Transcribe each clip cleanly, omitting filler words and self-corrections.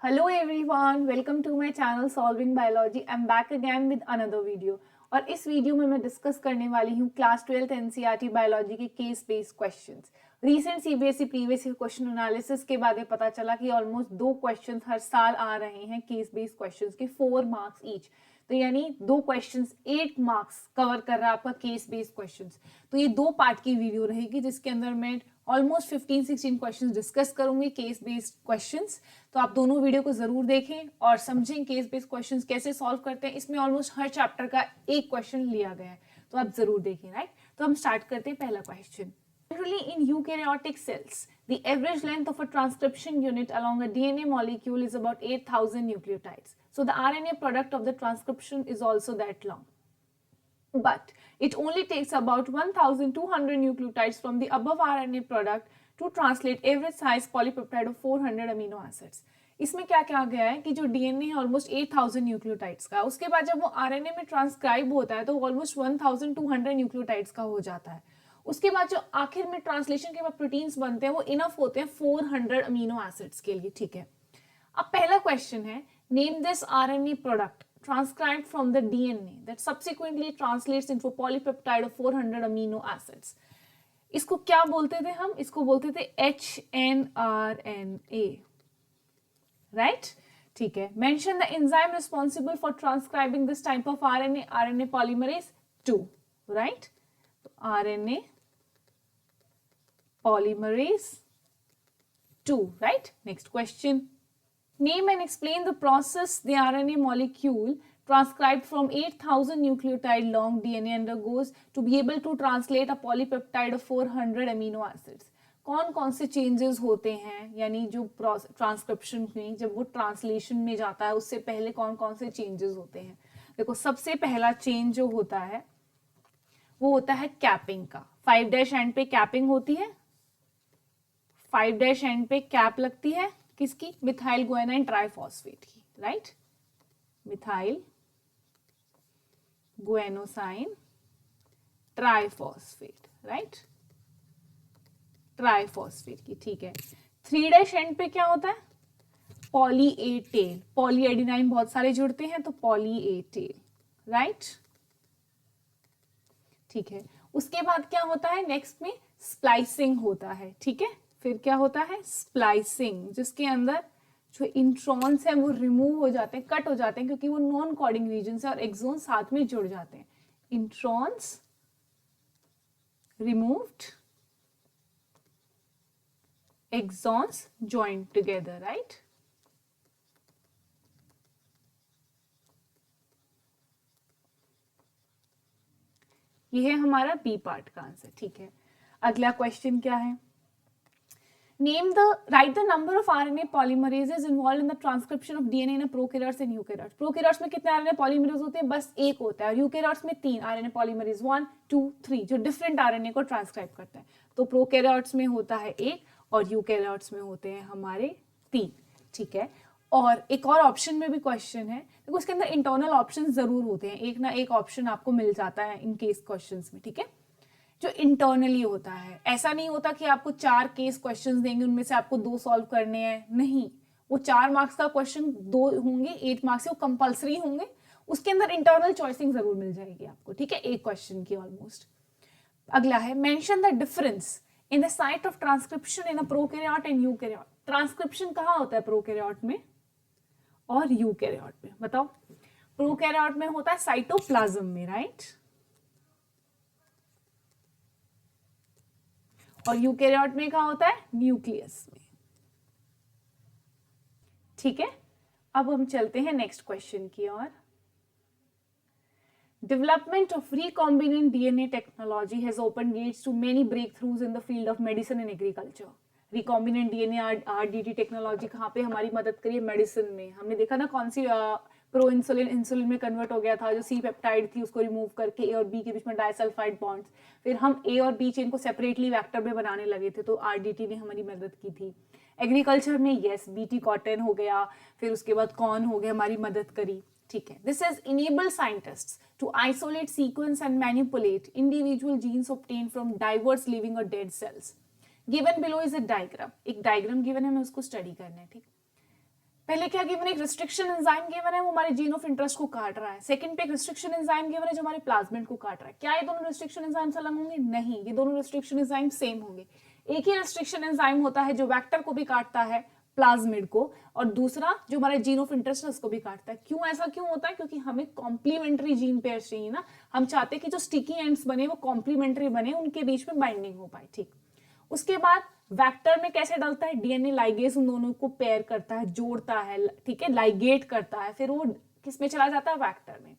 Hello everyone, welcome to my channel Solving Biology. I'm back again with another video. और इस video में मैं discuss करने वाली हूँ क्लास 12th एनसीईआरटी बायोलॉजी के case based questions. Recent CBSE previous year question analysis के बाद ये पता चला कि ऑलमोस्ट 2 क्वेश्चंस हर साल आ रहे हैं केस बेस्ड क्वेश्चंस के 4 मार्क्स ईच। तो यानी 2 क्वेश्चंस 8 मार्क्स कवर कर रहा है आपका केस बेस्ड क्वेश्चंस। तो ये 2 पार्ट की वीडियो रहेगी जिसके अंदर मैं ऑलमोस्ट 15-16 क्वेश्चंस डिस्कस करूंगी केस बेस्ड क्वेश्चंस। तो आप दोनों वीडियो को जरूर देखें और समझें केस बेस्ड क्वेश्चंस कैसे सॉल्व करते हैं। इसमें ऑलमोस्ट हर चैप्टर का एक क्वेश्चन लिया गया है, तो आप जरूर देखें। राइट, तो हम स्टार्ट करते हैं पहला question. Generally in eukaryotic cells, the average length of a transcription unit along a DNA molecule is about 8,000 nucleotides. So the RNA product of the transcription is also that long. But it only takes about 1,200 nucleotides from the above RNA product to translate average size polypeptide of 400 amino acids. इसमें क्या क्या गया है कि जो DNA है almost 8,000 nucleotides का, उसके बाद जब वो आरएनए में ट्रांसक्राइब होता है तो ऑलमोस्ट 1,200 न्यूक्लियोटाइड्स का हो जाता है। उसके बाद जो आखिर में ट्रांसलेशन के बाद प्रोटीन्स बनते हैं वो इनफ होते हैं 400 अमीनो एसिड्स के लिए। ठीक है, अब पहला क्वेश्चन है, name this RNA product transcribed from the DNA that subsequently translates into a polypeptide of 400 amino acids. इसको क्या बोलते थे हम? इसको बोलते थे HNRNA, right? ठीक है, mention the enzyme responsible for transcribing this type of RNA. RNA polymerase 2, right? RNA polymerase 2, right? Next question. Name and explain the process the RNA molecule transcribed from 8,000 nucleotide long DNA undergoes to be able to translate a polypeptide of 400 amino acids. कौन कौन से changes होते हैं, यानी जो transcription में जब वो ट्रांसलेशन में जाता है उससे पहले कौन कौन से चेंजेस होते हैं। देखो, सबसे पहला चेंज जो होता है वो होता है कैपिंग का। 5' एंड पे कैपिंग होती है, 5' एंड पे कैप लगती है किसकी? मिथाइल गुआनाइन ट्राइफॉस्फेट की, right? Methyl guanosine triphosphate, right? Triphosphate की, ठीक है। 3' एंड पे क्या होता है? Poly A tail. Poly adenine बहुत सारे जुड़ते हैं तो पॉली ए टेल, राइट? ठीक है, उसके बाद क्या होता है? नेक्स्ट में स्प्लाइसिंग होता है। ठीक है, फिर क्या होता है? स्प्लाइसिंग, जिसके अंदर जो इंट्रॉन्स हैं वो रिमूव हो जाते हैं, कट हो जाते हैं, क्योंकि वो नॉन कोडिंग रीजन है और एक्सोन साथ में जुड़ जाते हैं। Introns removed, exons joined together, right? ये है हमारा बी पार्ट का आंसर। ठीक है, अगला क्वेश्चन क्या है? Write the number of RNA polymerases involved in the transcription of DNA in a prokaryotes and eukaryotes. Prokaryotes में कितने RNA polymerase होते हैं? बस एक होता है। और eukaryotes में 3 RNA polymerase 1, 2, 3 जो डिफरेंट RNA को ट्रांसक्राइब करता है। तो prokaryotes में होता है 1 और eukaryotes में होते हैं हमारे 3। ठीक है, और एक और ऑप्शन में भी क्वेश्चन है, तो उसके अंदर इंटरनल ऑप्शन जरूर होते हैं, एक ना एक ऑप्शन आपको मिल जाता है इन केस क्वेश्चंस में। ठीक है, जो इंटरनली होता है, ऐसा नहीं होता कि आपको 4 केस क्वेश्चंस देंगे उनमें से आपको 2 सॉल्व करने हैं, नहीं। वो 4 मार्क्स का क्वेश्चन 2 होंगे, 8 मार्क्स से वो कंपल्सरी होंगे, उसके अंदर इंटरनल चॉइसिंग जरूर मिल जाएगी आपको। ठीक है, एक क्वेश्चन की ऑलमोस्ट। अगला है, mention the difference in the site of transcription in a prokaryote and eukaryote. Transcription कहाँ होता है? प्रोकैरियोट में और यूकैरियोट में। बताओ, प्रोकैरियोट में होता है साइटोप्लाज्म में, राइट? और यूकैरियोट में कहाँ होता है? न्यूक्लियस में। ठीक है, अब हम चलते हैं नेक्स्ट क्वेश्चन की ओर। Development of recombinant DNA technology has opened gates to many breakthroughs in the field of medicine and agriculture. Recombinant DNA RDT technology कहाँ पे हमारी मदद करी है? मेडिसिन में। हमने देखा ना कौन सी प्रो इंसुलिन इंसुलिन में कन्वर्ट हो गया था, जो सी पेप्टाइड थी उसको रिमूव करके ए और बी के बीच में डाइसल्फाइड बॉन्ड्स, फिर हम ए और बी चेन को सेपरेटली वेक्टर में बनाने लगे थे, तो आरडीटी ने हमारी मदद की थी। एग्रीकल्चर में यस, बीटी कॉटन हो गया, फिर उसके बाद कॉर्न हो गया, हमारी मदद करी। ठीक है, this has enabled scientists to isolate, sequence and manipulate individual genes obtain from diverse living और dead cells. Given below is a diagram, एक डायग्राम गिवन है, हमें उसको स्टडी करना है। ठीक, पहले क्या गिवन है, एक रिस्ट्रिक्शन एंजाइम गिवन है, वो हमारे जीन ऑफ इंटरेस्ट को काट रहा है। सेकंड पे एक रिस्ट्रिक्शन एंजाइम गिवन है जो हमारे प्लाज्मिड को काट रहा है। क्या ये दोनों रिस्ट्रिक्शन एंजाइम्स अलग होंगे? नहीं, ये दोनों रिस्ट्रिक्शन एंजाइम सेम होंगे। एक ही रिस्ट्रिक्शन एंजाइम होता है जो वेक्टर को भी काटता है, प्लाज्मिड को, और दूसरा जो हमारे जीन ऑफ इंटरेस्ट है उसको भी काटता है। क्यों ऐसा क्यों होता है? क्योंकि हमें कॉम्प्लीमेंट्री जीन पेयर चाहिए ना। हम चाहते हैं कि जो स्टिकी एंड्स बने वो कॉम्प्लीमेंट्री बने, उनके बीच में बाइंडिंग हो पाए। ठीक, उसके बाद वेक्टर में कैसे डलता है? डीएनए लाइगेज उन दोनों को पेयर करता है, जोड़ता है, ठीक है, लाइगेट करता है, फिर वो किस में चला जाता है? वेक्टर में।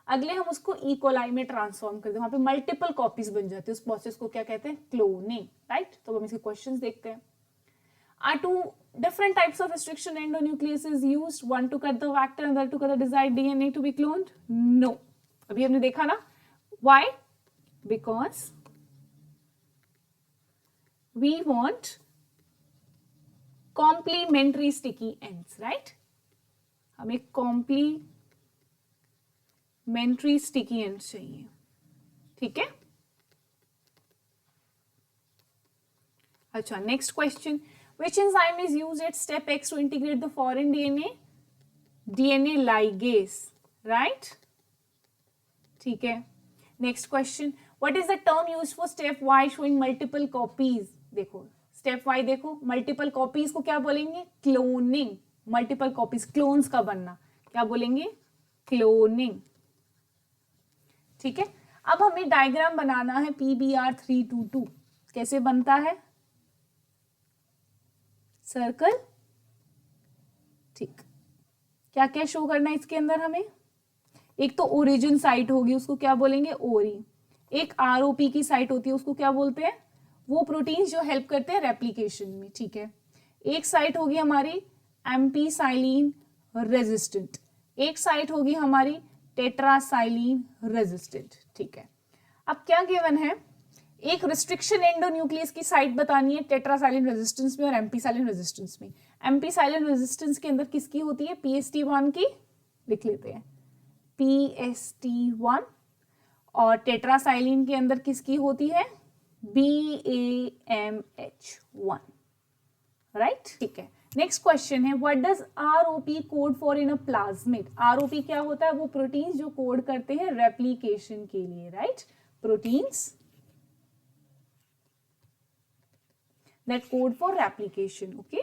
अगले हम उसको इकोलाई में ट्रांसफॉर्म करते हैं, वहां पे मल्टीपल कॉपीज बन जाती है। उस प्रोसेस को क्या कहते हैं? Cloning, right. तो हम इसके क्वेश्चंस देखते हैं। Are two different types of restriction endonucleases used, one to cut the vector and the other to cut the desired DNA to be cloned? No. अभी हमने देखा ना, why? Because we want complementary sticky ends, right? हमें complementary sticky ends चाहिए, ठीक है। अच्छा, next question. Which enzyme is used at step X to integrate the foreign DNA? DNA ligase, right? ठीक है। Next question. What is the term used for step Y showing multiple copies? देखो, step Y देखो, multiple copies को क्या बोलेंगे? Cloning. Multiple copies, clones का बनना, क्या बोलेंगे? Cloning. ठीक है। अब हमें डायग्राम बनाना है PBr322। कैसे बनता है? सर्कल, ठीक। क्या क्या शो करना है इसके अंदर हमें? एक तो ओरिजिन साइट होगी, उसको क्या बोलेंगे? ओरी। एक आरओपी की साइट होती है, उसको क्या बोलते हैं? वो प्रोटीन्स जो हेल्प करते हैं रेप्लिकेशन में, ठीक है। एक साइट होगी हमारी एम्पीसाइलिन रेजिस्टेंट, एक साइट होगी हमारी टेट्रासाइलिन रेजिस्टेंट, ठीक है। अब क्या गिवन है? एक रिस्ट्रिक्शन एंडोन्यूक्लियस की साइट बतानी है टेट्रासाइलिन रेजिस्टेंस में और एम्पीसाइलिन रेजिस्टेंस में। एम्पीसाइलिन रेजिस्टेंस के अंदर किसकी होती है? PST1 की, लिख लेते हैं PST1। और टेट्रासाइलिन के अंदर किसकी होती है? BAMH1, राइट, ठीक है। नेक्स्ट क्वेश्चन है, what does ROP code for in a plasmid? ROP क्या होता है? वो प्रोटीन्स जो कोड करते हैं रेप्लिकेशन के लिए, right. Proteins that code for replication, okay?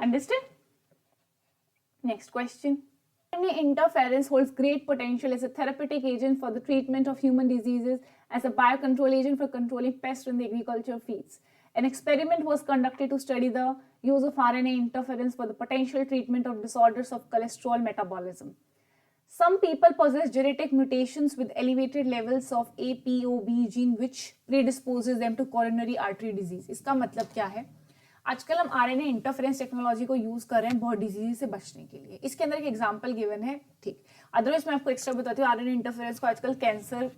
Understand? Next question. RNA interference holds great potential as a therapeutic agent for the treatment of human diseases, as a biocontrol agent for controlling pests in the agriculture fields. An experiment was conducted to study the use of RNA interference for the potential treatment of disorders of cholesterol metabolism. Some people possess genetic mutations with elevated levels of APOB gene which predisposes them to coronary artery disease. इसका मतलब क्या है? आजकल हम RNA interference technology को use कर रहे हैं बहुत डिजीज से बचने के लिए। इसके अंदर एक एग्जांपल गिवन है, ठीक। अदरवाइज मैं आपको एक्स्ट्रा बताती हूँ, RNA इंटरफेरेंस को आजकल कैंसर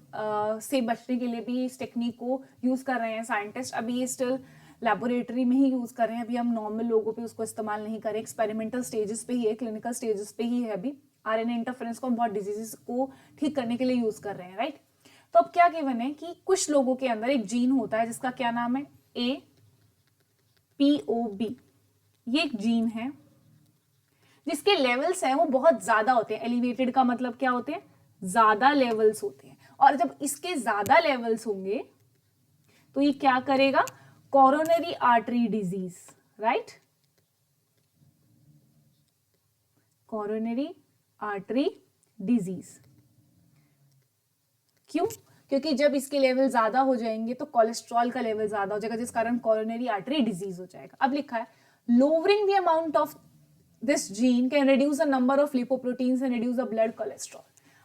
से बचने के लिए भी इस टेक्निक को यूज कर रहे हैं साइंटिस्ट। अभी ये स्टिल लैबोरेटरी में ही यूज कर रहे हैं, अभी हम नॉर्मल लोगों पे उसको इस्तेमाल नहीं करें, एक्सपेरिमेंटल स्टेजेस पे ही है, क्लिनिकल स्टेजेस पे ही है अभी। RNA इंटरफेरेंस को हम बहुत डिजीजेस को ठीक करने के लिए यूज कर रहे हैं, राइट। तो अब क्या गिवन है कि कुछ लोगों के अंदर एक जीन होता है जिसका क्या नाम है? APOB। ये एक जीन है जिसके लेवल्स हैं वो बहुत ज्यादा होते हैं। एलिवेटेड का मतलब क्या होते हैं? ज्यादा लेवल्स होते हैं। और जब इसके ज्यादा लेवल्स होंगे तो ये क्या करेगा? Coronary artery disease, right. Coronary artery disease. क्यों? क्योंकि जब इसके लेवल ज्यादा हो जाएंगे तो कोलेस्ट्रॉल का लेवल ज्यादा हो जाएगा, जिस कारण कोरोनरी आर्टरी डिजीज हो जाएगा। अब लिखा है, lowering the amount of this gene can reduce the number of lipoproteins and reduce the blood cholesterol.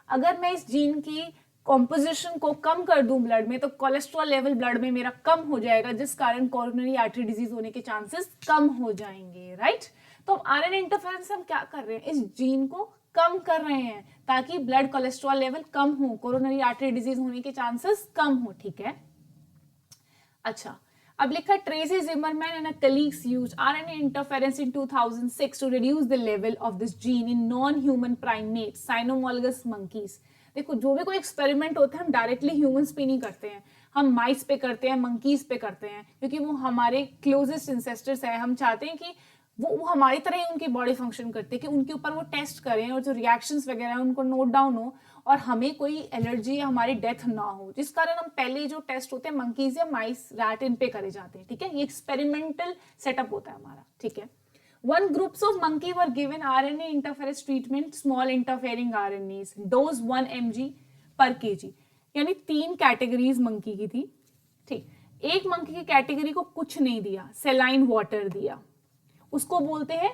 अगर मैं इस जीन की कॉम्पोजिशन को कम कर दूं ब्लड में तो कोलेस्ट्रॉल लेवल ब्लड में मेरा कम हो जाएगा, जिस कारण कोरोनरी आर्टरी डिजीज होने के चांसेस कम हो जाएंगे, राइट। तो आरएनए इंटरफेरेंस हम क्या कर रहे हैं? इस जीन को कम कर रहे हैं ताकि ब्लड कोलेस्ट्रॉल लेवल कम हो, कोरोनरी आर्टरी डिजीज होने के चांसेस कम हो, ठीक है। अच्छा, अब लिखा, Tracy Zimmerman and colleagues used RNA interference in 2006 to reduce the level of this gene in non human primates, cynomolgus monkeys. देखो जो भी कोई एक्सपेरिमेंट होता है हम डायरेक्टली ह्यूमंस पे नहीं करते हैं, हम माइस पे करते हैं, मंकीज पे करते हैं, क्योंकि वो हमारे क्लोजेस्ट इंसेस्टर्स हैं। हम चाहते हैं कि वो हमारी तरह ही उनकी बॉडी फंक्शन करते हैं, कि उनके ऊपर वो टेस्ट करें और जो रिएक्शंस वगैरह हैं उनको नोट डाउन हो और हमें कोई एलर्जी या हमारी डेथ ना हो, जिस कारण हम पहले जो टेस्ट होते हैं मंकीज या माइस, रैट, इन पे करे जाते हैं। ठीक है, ये एक्सपेरिमेंटल सेटअप होता है हमारा। ठीक है, 1 groups of monkey were given RNA interference treatment, small interfering RNAs, dose 1 mg per kg। यानी 3 कैटेगरीज मंकी की थी। ठीक, एक मंकी की कैटेगरी को कुछ नहीं दिया, सेलाइन वाटर दिया, उसको बोलते हैं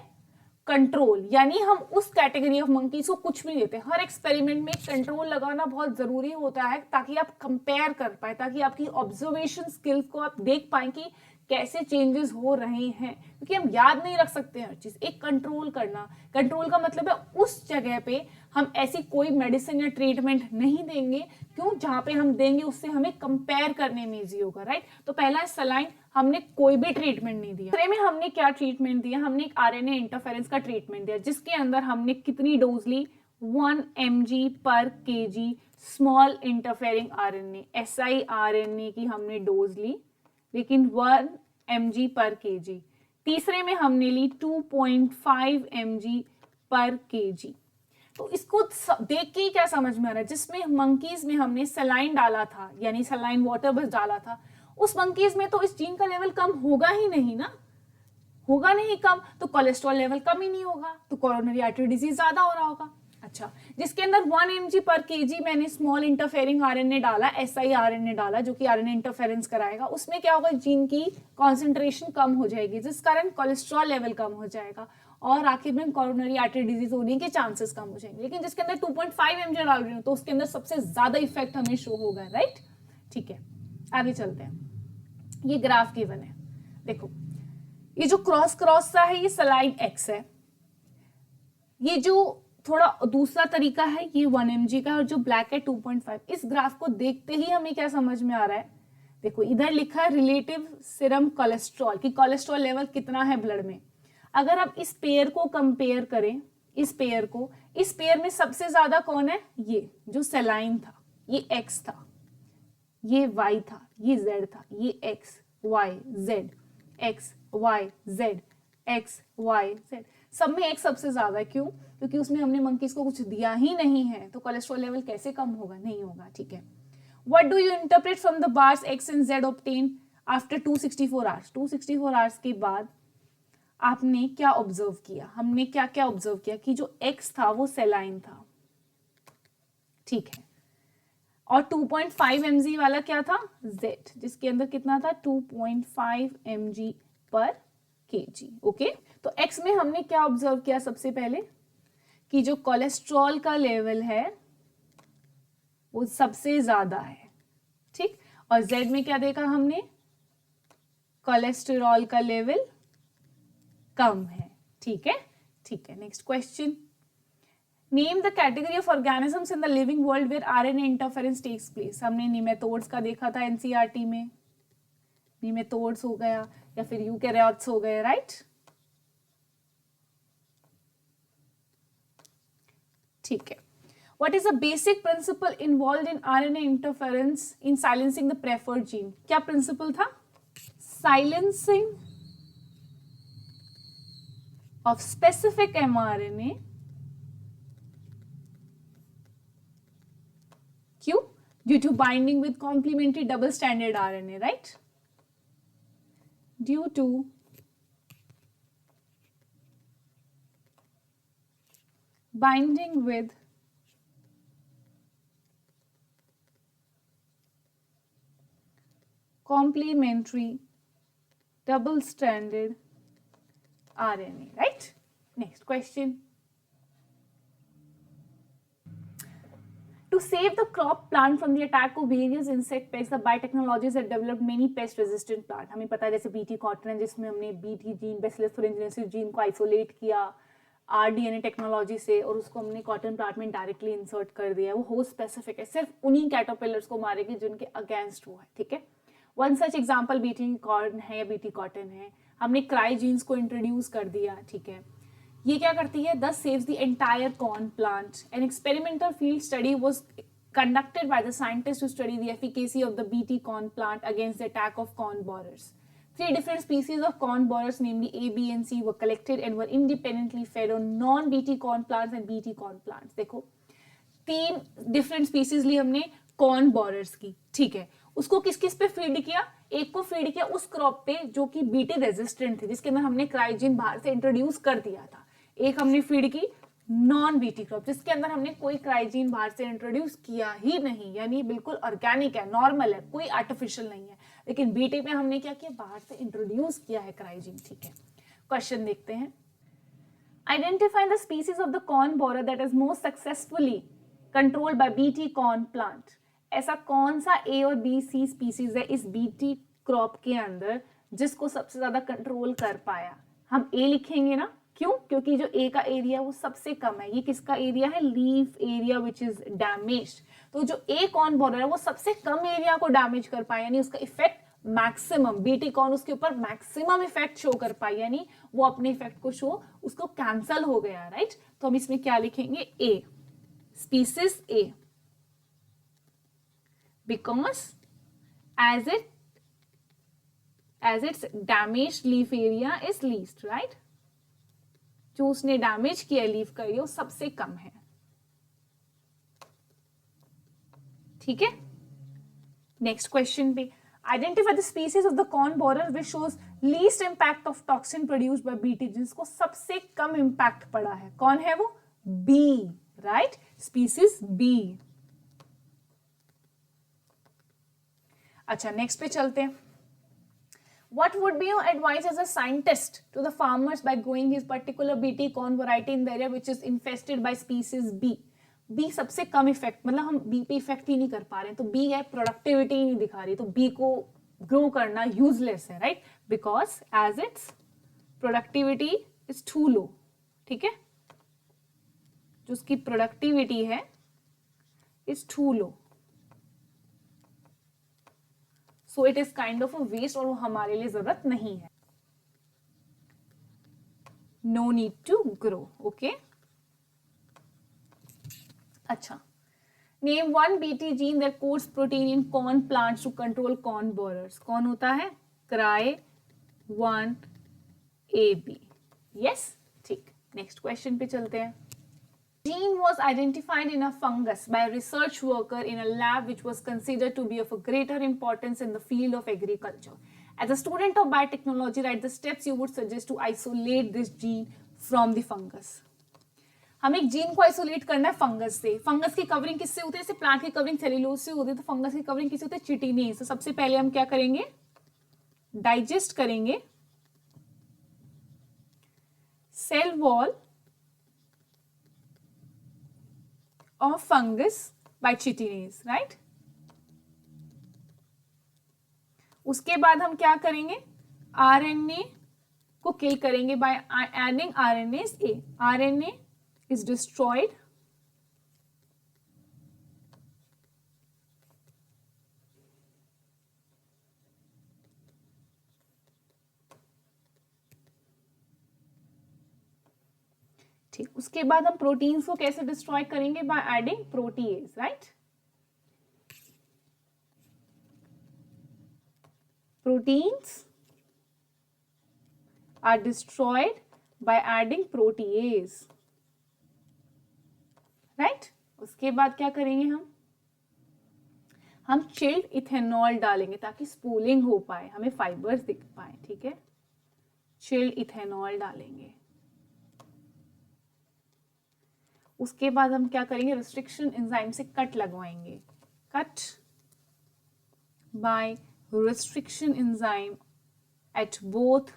कंट्रोल। यानी हम उस कैटेगरी ऑफ मंकीज को कुछ भी नहीं देते। हर एक्सपेरिमेंट में कंट्रोल लगाना बहुत जरूरी होता है ताकि आप कंपेयर कर पाए, ताकि आपकी ऑब्जर्वेशन स्किल्स को आप देख पाए कि कैसे चेंजेस हो रहे हैं, क्योंकि हम याद नहीं रख सकते हर चीज। एक कंट्रोल करना, कंट्रोल का मतलब है उस जगह पे हम ऐसी कोई मेडिसिन या ट्रीटमेंट नहीं देंगे, क्यों, जहां पे हम देंगे उससे हमें कंपेयर करने में इजी होगा, राइट। तो पहला है सलाइन, हमने कोई भी ट्रीटमेंट नहीं दिया। दूसरे में हमने क्या ट्रीटमेंट दिया, हमने एक आरएनए इंटरफेरेंस का ट्रीटमेंट दिया, जिसके अंदर हमने कितनी डोज ली, 1 mg पर kg small interfering RNA, siRNA की हमने डोज ली, लेकिन 1 mg पर kg। तीसरे में हमने ली 2.5 mg पर kg। तो इसको देख के ही क्या समझ में आ रहा है, जिसमें मंकीज में हमने सलाइन डाला था, यानी सलाइन वाटर बस डाला था, उस मंकीज में तो इस जीन का लेवल कम होगा ही नहीं ना, होगा नहीं कम, तो कोलेस्ट्रॉल लेवल कम ही नहीं होगा, तो कोरोनरी आर्टरी डिजीज ज्यादा हो रहा होगा। अच्छा, जिसके अंदर 1 mg पर kg मैंने स्मॉल इंटरफेरिंग आरएनए डाला, siRNA डाला, जो कि आरएनए इंटरफेरेंस कराएगा, उसमें क्या होगा, जीन की कॉन्सेंट्रेशन कम हो जाएगी, जिस कारण कोलेस्ट्रॉल लेवल कम हो जाएगा और आखिर में कोरोनरी आर्टरी डिजीज होने के चांसेस कम हो जाएंगे। लेकिन जिसके अंदर 2.5 mg डाल रही हूँ तो उसके अंदर सबसे ज्यादा इफेक्ट हमें शो होगा, राइट। ठीक है, आगे चलते हैं। ये ग्राफ गिवन है, देखो ये जो क्रॉस क्रॉस सा है ये सलाइन एक्स है, ये जो थोड़ा दूसरा तरीका है ये 1 mg का, और जो ब्लैक है 2.5। इस ग्राफ को देखते ही हमें क्या समझ में आ रहा है, देखो इधर लिखा है रिलेटिव सीरम कोलेस्ट्रॉल, कि कोलेस्ट्रॉल लेवल कितना है ब्लड में। अगर आप इस पेयर को कंपेयर करें, इस पेयर को, इस पेयर में सबसे ज्यादा कौन है, ये जो सेलाइन था, ये एक्स था, ये वाई था, ये जेड था, ये X Y Z, X Y Z, X Y Z, सब में एक्स सबसे ज्यादा है। क्यों, क्योंकि उसमें हमने मंकीज को कुछ दिया ही नहीं है, तो कोलेस्ट्रॉल लेवल कैसे कम होगा, नहीं होगा। ठीक है, what do you interpret from the bars x and Z obtain after 264 hours. 264 hours के बाद आपने क्या ऑब्जर्व किया, हमने क्या क्या ऑब्जर्व किया, कि जो एक्स था वो सेलाइन था, ठीक है, और 2.5 mg वाला क्या था, जेड, जिसके अंदर कितना था 2.5 mg पर kg। ओके, तो एक्स में हमने क्या ऑब्जर्व किया, सबसे पहले कि जो कोलेस्ट्रॉल का लेवल है वो सबसे ज्यादा है, ठीक, और जेड में क्या देखा हमने, कोलेस्टेरॉल का लेवल कम है। ठीक है, ठीक है, next question, name the category of organisms in the living world where RNA interference takes place. हमने निमेटोड्स का देखा था एनसीईआरटी में, निमेटोड्स हो गया या फिर यूकैरियोट्स हो गए, राइट। ठीक है, what is the basic principle involve in RNA interference in silencing the preferred gene. क्या प्रिंसिपल था, silencing of specific mRNA, Q, due to binding with complementary double stranded RNA, right? Due to binding with complementary double stranded RNA, right? Next question. To save the crop plant from the attack of various insect pests, the biotechnologies have developed many pest-resistant plant. हमें पता है जैसे BT cotton है, जिसमें हमने BT gene, bacillus thuringiensis gene को isolate किया rDNA technology से, और उसको हमने कॉटन प्लांट में डायरेक्टली इंसर्ट कर दिया। वो होस्ट स्पेसिफिक है, सिर्फ उन्हीं कैटरपिलर्स को मारेगी जिनके अगेंस्ट वो है, ठीक है। One such example BT corn है या बीटी कॉटन है। हमने क्राई जीन्स को इंट्रोड्यूस कर दिया, ठीक है। ये क्या करती है, दस saves the entire corn plant. An experimental field study was conducted by the scientists to study the efficacy of the BT corn plant against the attack of corn borers. 3 different species of corn borers, namely A, B and C, were collected and were independently fed on non-BT corn plants and BT corn plants. देखो 3 different species ली हमने corn borers की, ठीक है। उसको किस किस पे feed किया? एक को फीड किया उस क्रॉप पे जो कि बीटी रेजिस्टेंट थे, जिसके अंदर हमने क्राइजीन बाहर से इंट्रोड्यूस कर दिया था। एक हमने फीड की नॉन बीटी क्रॉप, जिसके अंदर हमने कोई क्राइजीन बाहर से इंट्रोड्यूस किया ही नहीं, यानी बिल्कुल ऑर्गेनिक है, नॉर्मल है, कोई आर्टिफिशियल नहीं है। लेकिन बीटी में हमने क्या किया? बाहर से इंट्रोड्यूस किया है क्राइजीन, ठीक है। क्वेश्चन देखते हैं। Identify the species of the corn borer that is most successfully controlled by BT corn plant. ऐसा कौन सा ए और बी सी स्पीसीज है इस बीटी क्रॉप के अंदर जिसको सबसे ज्यादा कंट्रोल कर पाया? हम ए लिखेंगे ना, क्यों? क्योंकि जो ए का एरिया वो सबसे कम है। ये किसका एरिया है? Leaf area which is damaged. तो जो ए कॉर्न बोरर है वो सबसे कम एरिया को डैमेज कर पाया, यानी उसका इफेक्ट मैक्सिमम, बीटी कॉर्न उसके ऊपर मैक्सिमम इफेक्ट शो कर पाई, यानी वो अपने इफेक्ट को शो, उसको कैंसल हो गया, राइट। तो हम इसमें क्या लिखेंगे? A, species A, because as its damaged leaf area is least, right? जो उसने डैमेज किया लीफ का एरिया वो सबसे कम है, ठीक है। नेक्स्ट क्वेश्चन पे, identify the species of the corn borer which shows least impact of toxin produced by BT, जिसको सबसे कम इंपैक्ट पड़ा है। कौन है वो? B, right, species B. अच्छा, नेक्स्ट पे चलते हैं। What would be your advice as a scientist to the farmers by growing his particular BT corn variety in the area which is infested by species B? B सबसे कम effect, मतलब हम B पे effect ही नहीं कर पा रहे हैं, तो B है प्रोडक्टिविटी ही नहीं दिखा रही, तो B को ग्रो करना यूजलेस है, right, because as its productivity is too low, ठीक है। जो उसकी प्रोडक्टिविटी है is too low, so it is kind of a waste, और वो हमारे लिए जरूरत नहीं है। No need to grow, okay. अच्छा, name 1 BT gene that codes protein in corn plants to control corn borers. कौन होता है? Cry1AB, यस, ठीक। नेक्स्ट क्वेश्चन पे चलते हैं। Gene was identified in a fungus by a research worker in a lab which was considered to be of a greater importance in the field of agriculture. As a student of biotechnology, write the steps you would suggest to isolate this gene from the fungus. हम एक gene को isolate करना है fungus से। Fungus की covering किससे होती है? जैसे प्लांट की कवरिंग सेल्यूलोज से होती है, तो फंगस की कवरिंग किससे होती है? चिटिनेज। तो सबसे पहले हम क्या करेंगे? डाइजेस्ट करेंगे cell wall of fungus by chitinase, right? उसके बाद हम क्या करेंगे? RNA को किल करेंगे by adding RNase A. RNA is destroyed ठीक। उसके बाद हम प्रोटीन्स को कैसे डिस्ट्रॉय करेंगे? By adding protease, right. Proteins are destroyed by adding protease, right. उसके बाद क्या करेंगे? हम चिल्ड इथेनॉल डालेंगे ताकि स्पूलिंग हो पाए, हमें फाइबर्स दिख पाए, ठीक है। चिल्ड इथेनॉल डालेंगे। उसके बाद हम क्या करेंगे? रिस्ट्रिक्शन एंजाइम से कट लगवाएंगे। Cut by restriction enzyme at both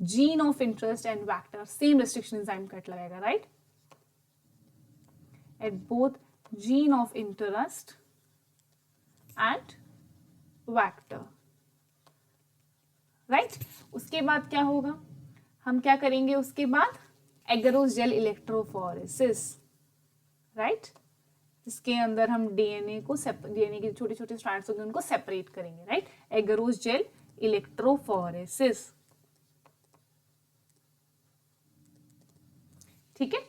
gene of interest and vector. Same restriction enzyme cut लगाएगा, right, at both gene of interest and vector, right. उसके बाद क्या होगा? हम क्या करेंगे? उसके बाद एगरोस जेल इलेक्ट्रोफोरेसिस, राइट, इसके अंदर हम डीएनए के छोटे छोटे स्ट्रैंड्स होंगे उनको सेपरेट करेंगे, राइट। एगरोस जेल इलेक्ट्रोफोरेसिस, ठीक है।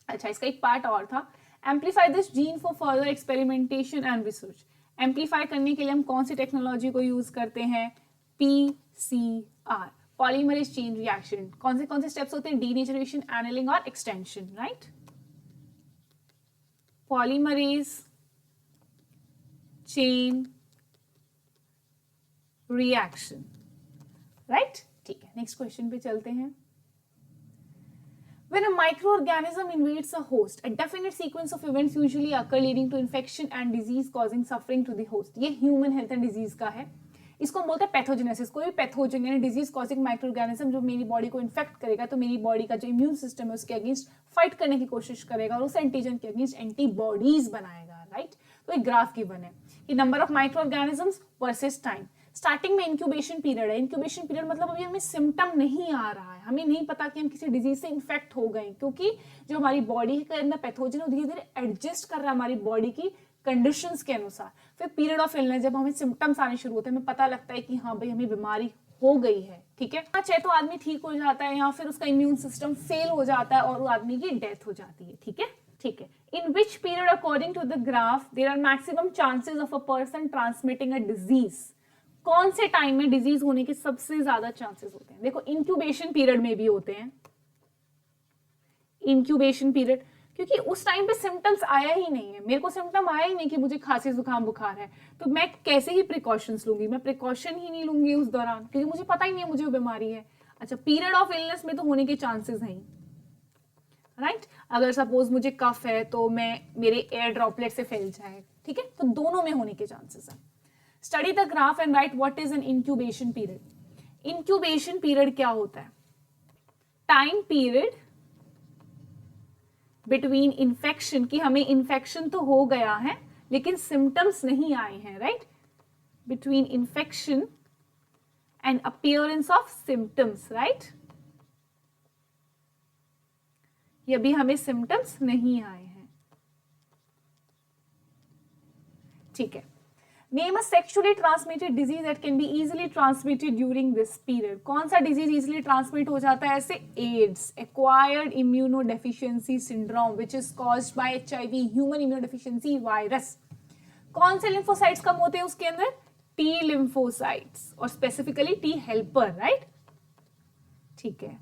अच्छा, इसका एक पार्ट और था, amplify this gene for further experimentation and research. Amplify करने के लिए हम कौन सी टेक्नोलॉजी को यूज करते हैं? PCR, polymerase chain reaction. कौन से स्टेप्स होते हैं? डीनेचरेशन, एनेलिंग और extension, right? Polymerase chain reaction, right? ठीक है, नेक्स्ट क्वेश्चन पे चलते हैं। When a microorganism invades a host, a definite sequence of events usually occur leading to infection and disease causing suffering to the host. ये human health and disease का है। इसको हम बोलते हैं पैथोजेनेसिस। कोई भी पैथोजन यानी डिजीज कॉजिंग माइक्रोऑर्गेनिज्म जो मेरी बॉडी को इन्फेक्ट करेगा, तो मेरी बॉडी का जो इम्यून सिस्टम है उसके अगेंस्ट फाइट करने की कोशिश करेगा और उस एंटीजन के अगेंस्ट एंटीबॉडीज बनाएगा, राइट? तो एक ग्राफ गिवन है कि number of microorganisms versus time. Starting में इंक्यूबेशन पीरियड है। इंक्यूबेशन पीरियड मतलब अभी हमें सिम्टम नहीं आ रहा है, हमें नहीं पता कि हम किसी डिजीज से इन्फेक्ट हो गए, क्योंकि जो हमारी बॉडी के अंदर पैथोजन है धीरे धीरे एडजस्ट कर रहा है हमारी बॉडी की कंडीशंस के अनुसार। फिर पीरियड ऑफ इलनेस, जब हमें सिम्टम्स आने शुरू होते हैं, हमें पता लगता है कि हाँ भाई हमें बीमारी हो गई है, ठीक है? चाहे तो आदमी ठीक हो जाता है या फिर उसका इम्यून सिस्टम फेल हो जाता है और वो आदमी की डेथ हो जाती है, ठीक है? ठीक है। In which period according to the graph there are maximum chances of a person transmitting a disease? कौन से टाइम में डिजीज होने के सबसे ज्यादा चांसेस होते हैं? देखो, इंक्यूबेशन पीरियड में भी होते हैं। इंक्यूबेशन पीरियड, क्योंकि उस टाइम पे सिम्टम्स आया ही नहीं है, मेरे को सिम्टम आया ही नहीं कि मुझे खांसी जुकाम बुखार है, तो मैं कैसे ही प्रिकॉशंस लूंगी? मैं प्रिकॉशन ही नहीं लूंगी उस दौरान, क्योंकि मुझे पता ही नहीं है मुझे बीमारी है। अच्छा, पीरियड ऑफ इलनेस में तो होने के चांसेस हैं, राइट? अगर सपोज मुझे कफ है तो मेरे एयर ड्रॉपलेट से फैल जाए, ठीक है? तो दोनों में होने के चांसेस हैं। Study the graph and right what is an incubation period. Incubation period क्या होता है? टाइम पीरियड बिटवीन इन्फेक्शन, कि हमें इन्फेक्शन तो हो गया है लेकिन सिम्टम्स नहीं आए हैं, right? Between infection and appearance of symptoms, right? ये भी हमें सिम्टम्स नहीं आए हैं, ठीक है। Name a sexually transmitted disease that can be easily transmitted during this period. कौन सा डिजीज इजीली ट्रांसमिट हो जाता है ऐसे? AIDS, acquired immunodeficiency syndrome which is caused by HIV, human immunodeficiency virus. कौन से लिम्फोसाइट्स कम होते हैं उसके अंदर? टी लिम्फोसाइट्स और स्पेसिफिकली टी हेल्पर, राइट? ठीक है।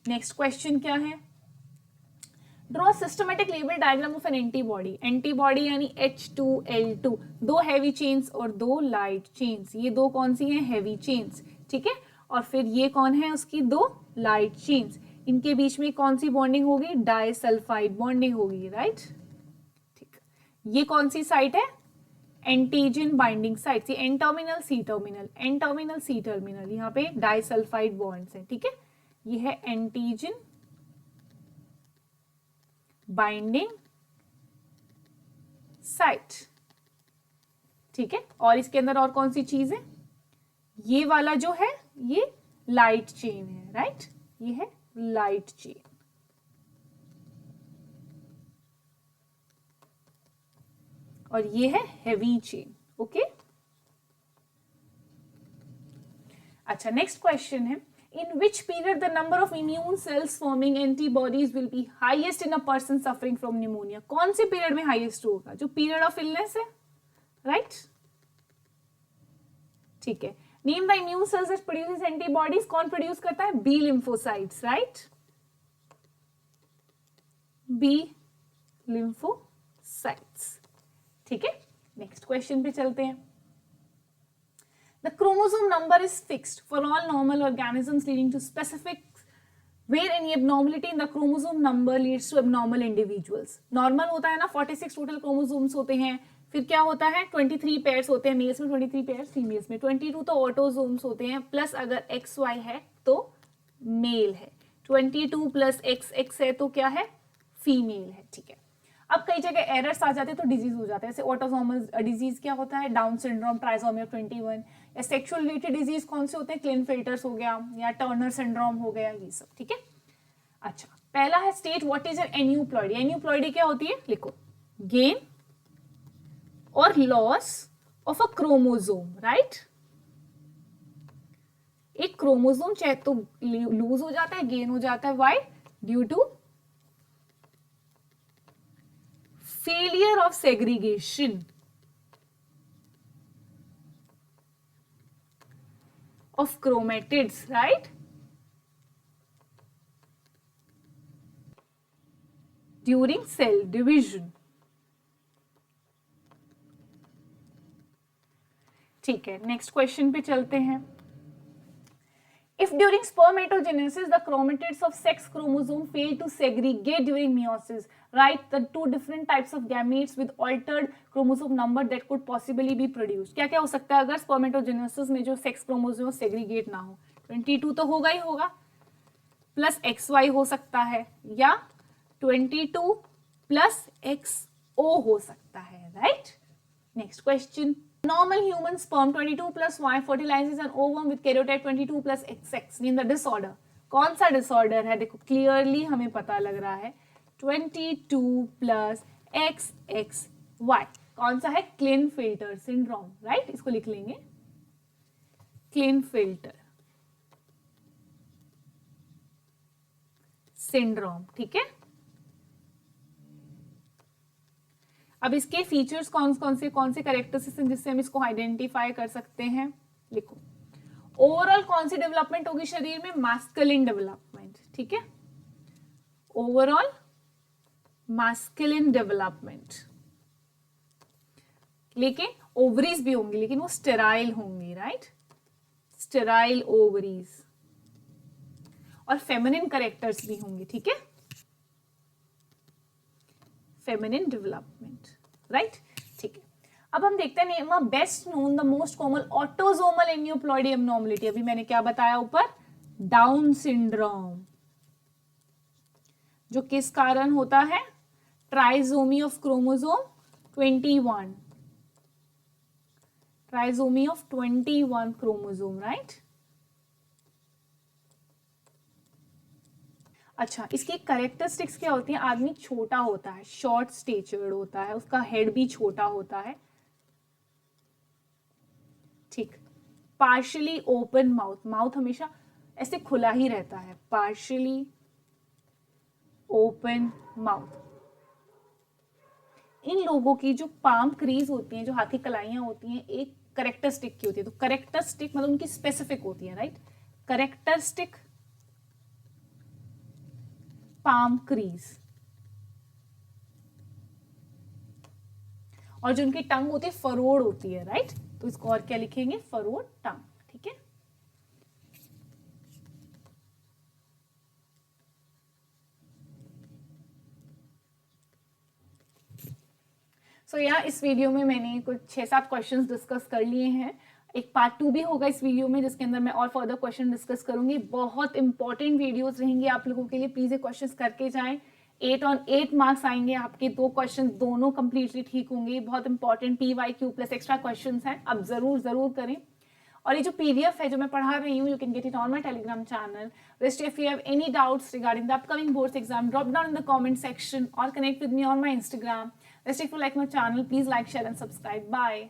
नेक्स्ट क्वेश्चन क्या है? Draw systematic level diagram of N antibody. Antibody यानी H2L2, दो हैवी चेन्स और दो लाइट चेन्स। ये दो कौन सी हैं? हैवी चेन्स, ठीक है। और फिर ये कौन है? उसकी दो लाइट चेन्स। इनके बीच में कौन सी बॉन्डिंग होगी? डाइसल्फाइड बॉन्डिंग होगी, राइट? ठीक। ये कौन सी साइट है? Antigen binding site. ये N terminal, C terminal, N terminal, C terminal, यहाँ पे डाइसल्फाइड बॉन्ड्स है, ठीक है। ये है एंटीजन बाइंडिंग साइट, ठीक है। और इसके अंदर और कौन सी चीज है? ये वाला जो है ये लाइट चेन है, राइट? ये है लाइट चेन। और ये है हेवी चेन, ओके। अच्छा, नेक्स्ट क्वेश्चन है, in which period the number of immune cells forming antibodies will be highest in a person suffering from pneumonia? कौन से पीरियड में हाईएस्ट होगा? जो पीरियड ऑफ इलनेस है, राइट? ठीक है। Name the immune cells that produces antibodies. कौन produce करता है? B lymphocytes, right? B lymphocytes, ठीक है। नेक्स्ट क्वेश्चन पे चलते हैं। The chromosome number is fixed for all normal organisms leading to specific where any abnormality in the chromosome number leads to abnormal individuals. Normal होता है ना 46 total chromosomes होते हैं, फिर क्या होता है 23 पेयर्स होते हैं मेल्स में, 23 पेयर्स फीमेल्स में, 22 तो ऑटोसोम्स होते हैं, प्लस अगर XY है तो मेल है, 22 प्लस XX है तो क्या है? फीमेल है, ठीक है। अब कई जगह एरर्स आ जाते हैं तो डिजीज हो जाता है, जैसे ऑटोसोमल डिजीज क्या होता है? Down syndrome, trisomia 21। या सेक्सुअल रिलेटेड डिजीज कौन से होते हैं? क्लिनफिल्टर्स हो गया या टर्नर सिंड्रोम हो गया, ये सब, ठीक है। अच्छा, पहला है state what is an aneuploidy. Aneuploidy क्या होती है? लिखो, गेन और loss of a chromosome, right? एक क्रोमोसोम चाहे तो लूज हो जाता है, गेन हो जाता है, why? Due to failure of segregation of chromatids, right? During cell division. ठीक है, नेक्स्ट क्वेश्चन पे चलते हैं. If during spermatogenesis the chromatids of sex chromosome fail to segregate during meiosis, write the two different types of gametes with altered chromosome number that could possibly be produced. क्या क्या हो सकता है अगर spermatogenesis में जो sex chromosome segregate ना हो? 22 तो होगा ही होगा, प्लस XY हो सकता है, या 22 प्लस XO हो सकता है, right? Next question. Normal human sperm 22 plus Y fertilizes an ovum with karyotype 22 plus XX. Name the disorder. कौन सा disorder है? देखो clearly हमें पता लग रहा है 22 plus XXY. कौन सा है? Klinefelter syndrome, right? इसको लिख लेंगे Klinefelter syndrome. ठीक है. अब इसके फीचर्स कौन से कैरेक्टरिस्टिक्स हैं जिससे हम इसको आइडेंटिफाई कर सकते हैं? लिखो. ओवरऑल कौन सी डेवलपमेंट होगी शरीर में? Masculine development. ठीक है, ओवरऑल मास्कुलिन डेवलपमेंट. लेकिन ओवरीज भी होंगी, लेकिन वो स्टेराइल होंगी, राइट? Sterile ovaries. और फेमिनिन कैरेक्टर्स भी होंगे. ठीक है, फेमिनिन डेवलपमेंट, राइट? ठीक है. अब हम देखते हैं name best known the most common autosomal aneuploidy abnormality. अभी मैंने क्या बताया ऊपर? डाउन सिंड्रोम, जो किस कारण होता है? Trisomy of chromosome 21, trisomy of 21 chromosome, right? अच्छा, इसकी कैरेक्टरिस्टिक्स क्या होती हैं? आदमी छोटा होता है, शॉर्ट स्टेचर्ड होता है, उसका हेड भी छोटा होता है. ठीक. पार्शियली ओपन माउथ, माउथ हमेशा ऐसे खुला ही रहता है. Partially open mouth. इन लोगों की जो पाम क्रीज होती हैं, जो हाथी कलाइयां होती हैं, एक कैरेक्टरिस्टिक की होती है. तो कैरेक्टरिस्टिक मतलब उनकी स्पेसिफिक होती है, राइट? Characteristic palm crease. और जो उनकी टंग होती है फरोड होती है, राइट? तो इसको और क्या लिखेंगे? फरोड टंग. ठीक है. सो यार इस वीडियो में मैंने कुछ 6-7 क्वेश्चंस डिस्कस कर लिए हैं. एक पार्ट 2 भी होगा इस वीडियो में, जिसके अंदर मैं और फर्दर क्वेश्चन डिस्कस करूंगी. बहुत इंपॉर्टेंट वीडियोस रहेंगे आप लोगों के लिए. प्लीज ये क्वेश्चंस करके जाएं. 8 on 8 मार्क्स आएंगे आपके. 2 क्वेश्चन दोनों कंप्लीटली ठीक होंगे. बहुत important PYQ plus extra question हैं. आप जरूर करें. और ये जो PDF है जो मैं पढ़ा रही हूँ, you can get it on my Telegram channel. Rest if you have any doubts regarding the upcoming boards exam, drop down in the comment section or connect with me on my Instagram. Rest if you like my channel, please like, share and subscribe. Bye.